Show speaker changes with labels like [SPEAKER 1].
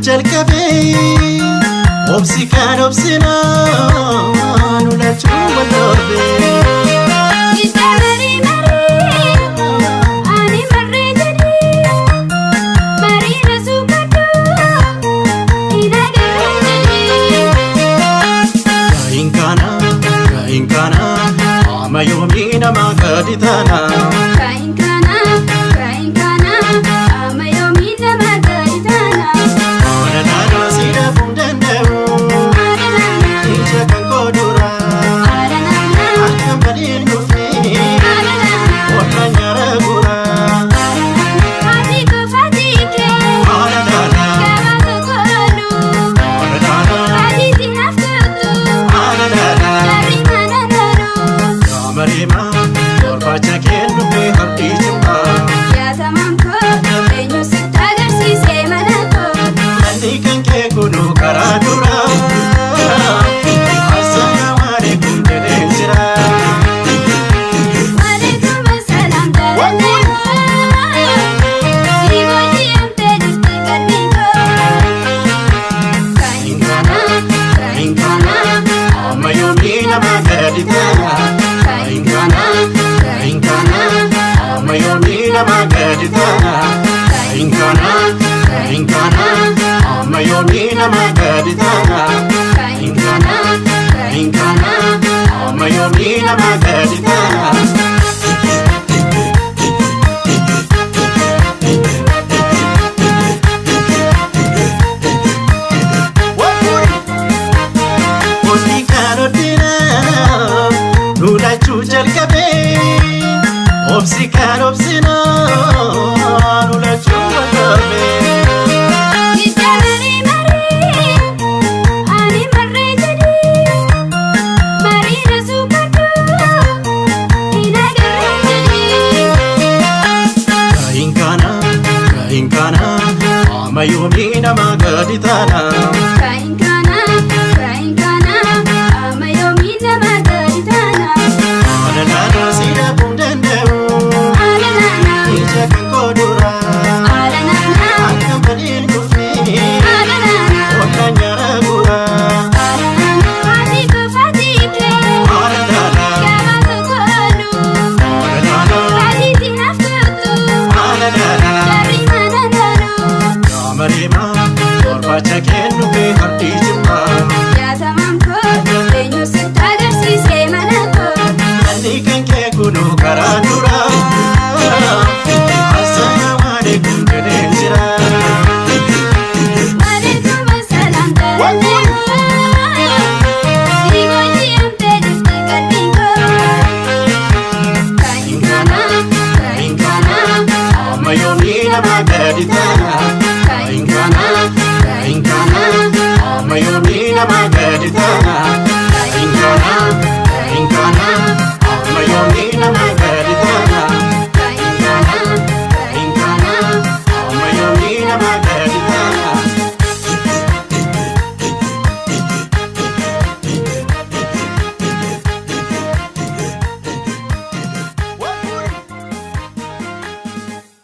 [SPEAKER 1] jalqabee obsi kan obsinaan ulachuu wal dhoobee. Amayomi nama kaditana. Kain kana, amayomi nama kaditana. Ana nana sida bundendeu. Ana nana, ija kan kodura. Ana nana, akam balin nufi. Ana nana, wakanya ragura. Ana nana, hati ko fatike. Ana nana, kama kokolu. Ana nana, hati tinafkutu. Ana nana, dari mana daru. Marima, torbacha kenu pe harti chumba. Ya tamam ko, enyo sitagar si se manako. Andi kan ke kudu karadura. Assalamu alaikum jadejira. Alaikum assalam dalaneko. Sigo jiyam te disti karniko. Kain kana, amayomi nama kaditana. Kain kana, amayomi nama kaditana. Kain kana, amayomi nama kaditana. Kain kana, amayomi nama kaditana. Osni karotina ulachuu jalqabee obsi kan obsinaan ulachuu wal dhoobee. Kain kana, amayomi nama kaditana. Kain kana, amayomi nama kaditana. Ana nana sida bundendeu. Ana nana, ija kan kodura. Ana nana, akam balin nufi. Ana nana, wakanya ragura. Ana nana, hati ko fatike. Ana nana, kama kokolu. Ana nana, hati tinafkutu. Ana nana, dari mana daru. Marima, torbacha kenu pe harti chumba. Ya tamam ko, enyo sitagar si se manako. Andi kan ke kudu karadura.